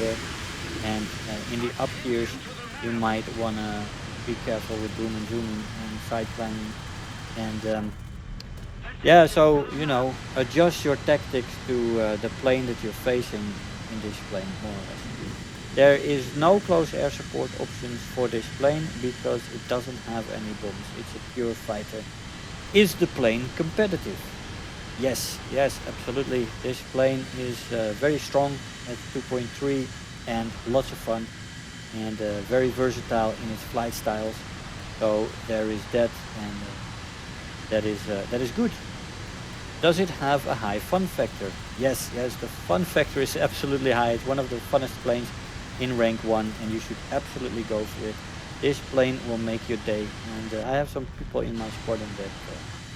there. And in the up tiers, you might want to be careful with boom and zooming and side climbing. And yeah, so, you know, adjust your tactics to the plane that you're facing in this plane, more or less. There is no close air support options for this plane because it doesn't have any bombs. It's a pure fighter. Is the plane competitive? Yes, absolutely. This plane is very strong at 2.3 and lots of fun, and very versatile in its flight styles. So there is that, and that is good. Does it have a high fun factor? Yes, the fun factor is absolutely high. It's one of the funnest planes in rank 1, and you should absolutely go for it. This plane will make your day, and I have some people in my squadron that,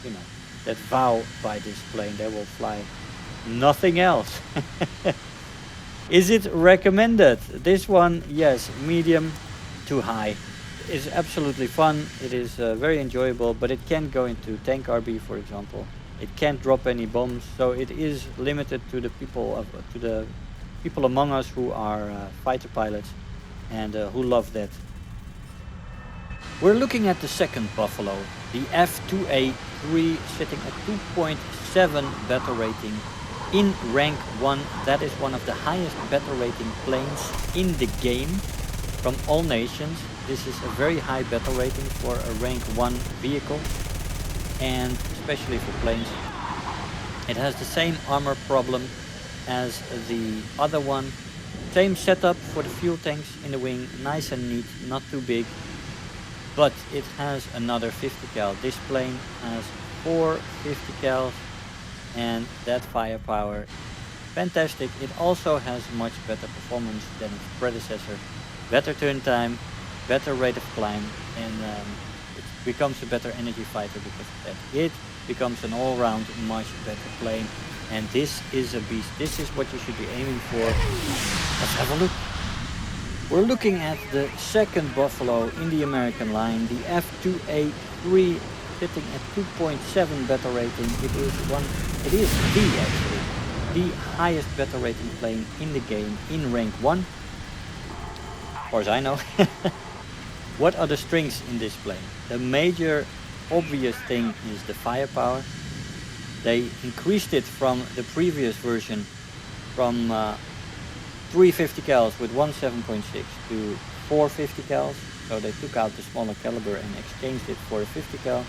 you know, that vow by this plane. They will fly nothing else. Is it recommended? This one, yes, medium to high. It's absolutely fun. It is very enjoyable, but it can't go into tank RB, for example. It can't drop any bombs, so it is limited to the people among us who are fighter pilots and who love that. We're looking at the second Buffalo, the F2A3, sitting at 2.7 battle rating in rank 1. That is one of the highest battle rating planes in the game from all nations. This is a very high battle rating for a rank 1 vehicle, and especially for planes. It has the same armor problem as the other one. Same setup for the fuel tanks in the wing, nice and neat, not too big. But it has another 50 cal. This plane has 4 50 cals, and that firepower, fantastic. It also has much better performance than its predecessor. Better turn time, better rate of climb, and it becomes a better energy fighter because of that. It becomes an all-round much better plane, and this is a beast. This is what you should be aiming for. Let's have a look. We're looking at the second Buffalo in the American line, the F2A3, sitting at 2.7 battle rating. It is the highest battle rating plane in the game in rank 1, as far as I know. What are the strengths in this plane? The major obvious thing is the firepower. They increased it from the previous version from 350 cals with 1.7.6 to 450 cals. So they took out the smaller caliber and exchanged it for a 50 cal.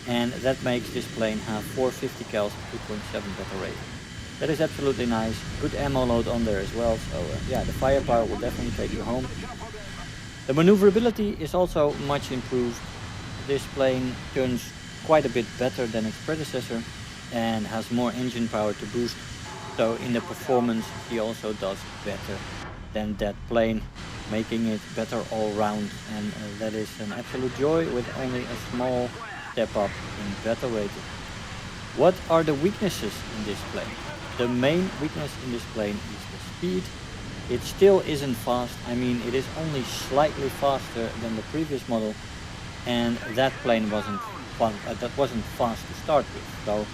And that makes this plane have 450 cals and 2.7 battle rating. That is absolutely nice. Good ammo load on there as well. So yeah, the firepower will definitely take you home. The maneuverability is also much improved. This plane turns quite a bit better than its predecessor and has more engine power to boost. So in the performance he also does better than that plane, making it better all round, and that is an absolute joy with only a small step up in battle rating. What are the weaknesses in this plane? The main weakness in this plane is the speed. It still isn't fast. I mean, it is only slightly faster than the previous model, and that plane wasn't fast to start with. So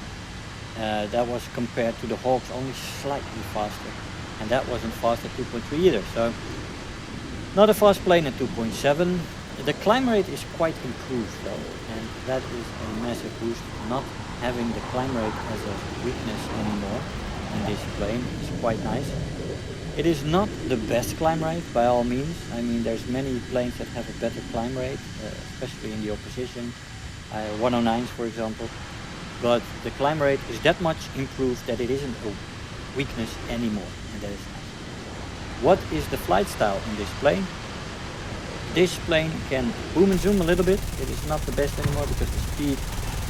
that was compared to the Hawks only slightly faster, and that wasn't fast at 2.3 either. So not a fast plane at 2.7. The climb rate is quite improved though, and that is a massive boost. Not having the climb rate as a weakness anymore in this plane is quite nice. It is not the best climb rate by all means. I mean, there's many planes that have a better climb rate, especially in the opposition, 109s for example. But the climb rate is that much improved that it isn't a weakness anymore, and that is nice. What is the flight style in this plane? This plane can boom and zoom a little bit. It is not the best anymore because the speed,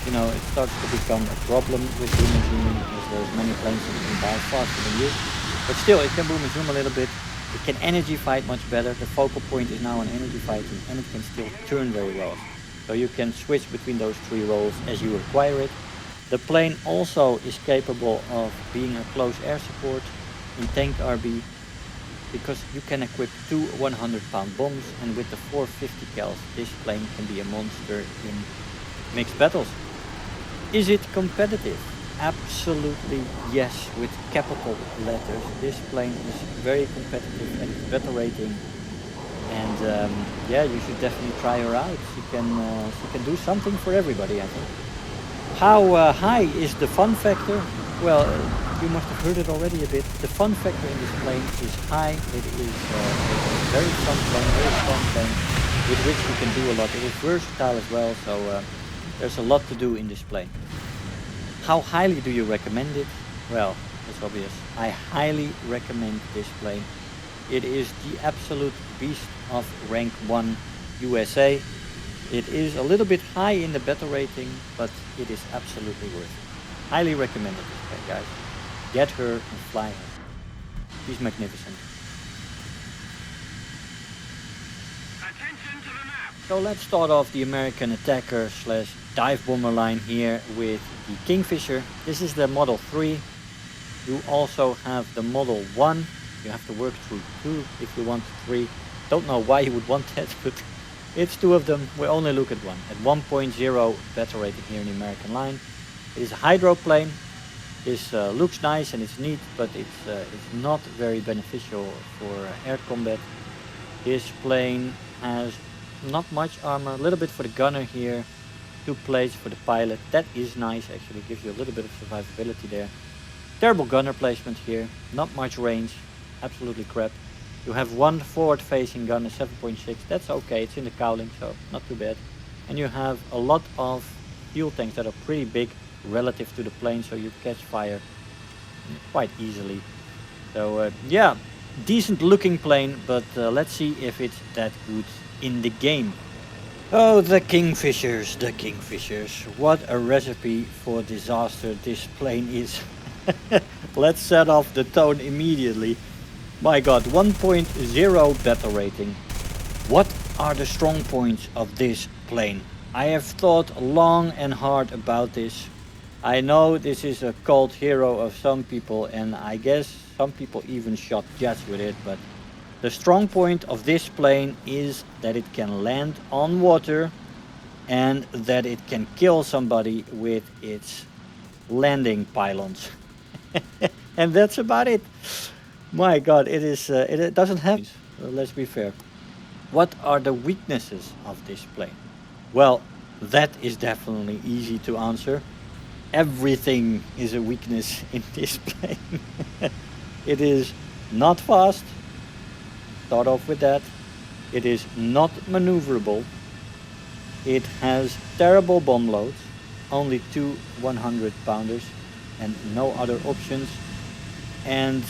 you know, it starts to become a problem with boom and zooming, because there's many planes that can die faster than you. But still, it can boom and zoom a little bit. It can energy fight much better. The focal point is now on energy fighting, and it can still turn very well. So you can switch between those 3 roles as you require it. The plane also is capable of being a close air support in tank RB, because you can equip 2 100-pound bombs, and with the 450 cals, this plane can be a monster in mixed battles. Is it competitive? absolutely yes with capital letters. This plane is very competitive and it's better rating. And yeah, you should definitely try her out. She can do something for everybody, I think. How high is the fun factor? Well, you must have heard it already a bit. The fun factor in this plane is high. It is a very fun plane, very strong plane, with which you can do a lot. It is versatile as well, so there's a lot to do in this plane. How highly do you recommend it? Well, it's obvious. I highly recommend this plane. It is the absolute beast of rank 1 USA. It is a little bit high in the battle rating, but it is absolutely worth it. Highly recommended this plane, guys. Get her and fly her. She's magnificent. Attention to the map. So let's start off the American attacker slash dive bomber line here with the Kingfisher. This is the Model 3. You also have the Model 1. You have to work through 2 if you want 3. Don't know why you would want that, but it's 2 of them. We only look at 1. At 1.0 battle rating here in the American line. It is a hydroplane. This looks nice and it's neat, but it's not very beneficial for air combat. This plane has not much armor, a little bit for the gunner here, 2 plates for the pilot. That is nice, actually, gives you a little bit of survivability there. Terrible gunner placement here, not much range, absolutely crap. You have 1 forward facing gunner, 7.6, that's okay, it's in the cowling, so not too bad. And you have a lot of fuel tanks that are pretty big relative to the plane, so you catch fire quite easily. So yeah, decent looking plane, but let's see if it's that good in the game. Oh, the Kingfishers, the Kingfishers. What a recipe for disaster this plane is. Let's set off the tone immediately. My god, 1.0 battle rating. What are the strong points of this plane? I have thought long and hard about this. I know this is a cult hero of some people, and I guess some people even shot jets with it, but the strong point of this plane is that it can land on water and that it can kill somebody with its landing pylons. And that's about it. My god, it doesn't have, let's be fair. What are the weaknesses of this plane? Well, that is definitely easy to answer. Everything is a weakness in this plane. It is not fast. Start off with that. It is not maneuverable. It has terrible bomb loads. Only 2 100-pounders and no other options. And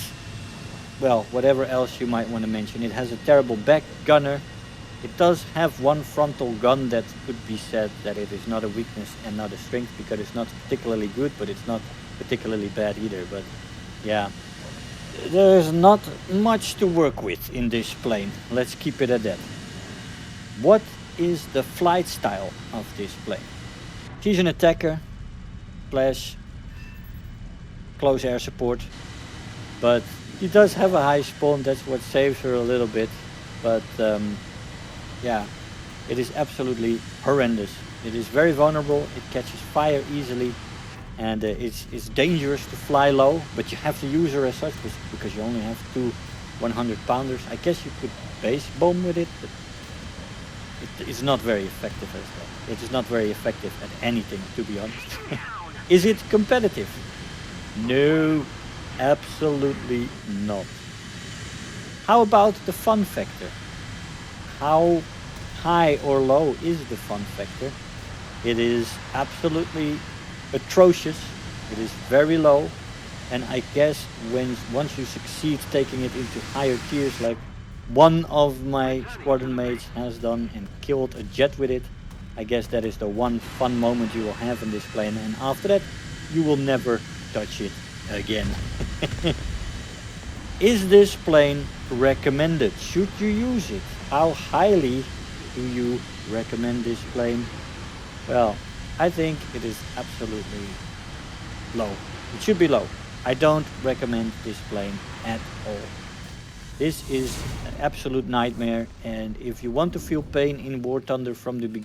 well, whatever else you might want to mention. It has a terrible back gunner. It does have 1 frontal gun that could be said that it is not a weakness and not a strength, because it's not particularly good, but it's not particularly bad either. But yeah, there's not much to work with in this plane. Let's keep it at that. What is the flight style of this plane? She's an attacker slash close air support, but she does have a high spawn. That's what saves her a little bit. But yeah, it is absolutely horrendous. It is very vulnerable. It catches fire easily, and it's dangerous to fly low, but you have to use her as such because you only have 2 100-pounders. I guess you could base bomb with it, but it is not very effective as well. It is not very effective at anything, to be honest. Is it competitive? No, absolutely not. How about the fun factor? How high or low is the fun factor? It is absolutely atrocious. It is very low, and I guess once you succeed taking it into higher tiers, like one of my squadron mates has done and killed a jet with it, I guess that is the one fun moment you will have in this plane, and after that you will never touch it again. Is this plane recommended? Should you use it? How highly do you recommend this plane? Well, I think it is absolutely low. It should be low. I don't recommend this plane at all. This is an absolute nightmare, and if you want to feel pain in War Thunder from the beginning,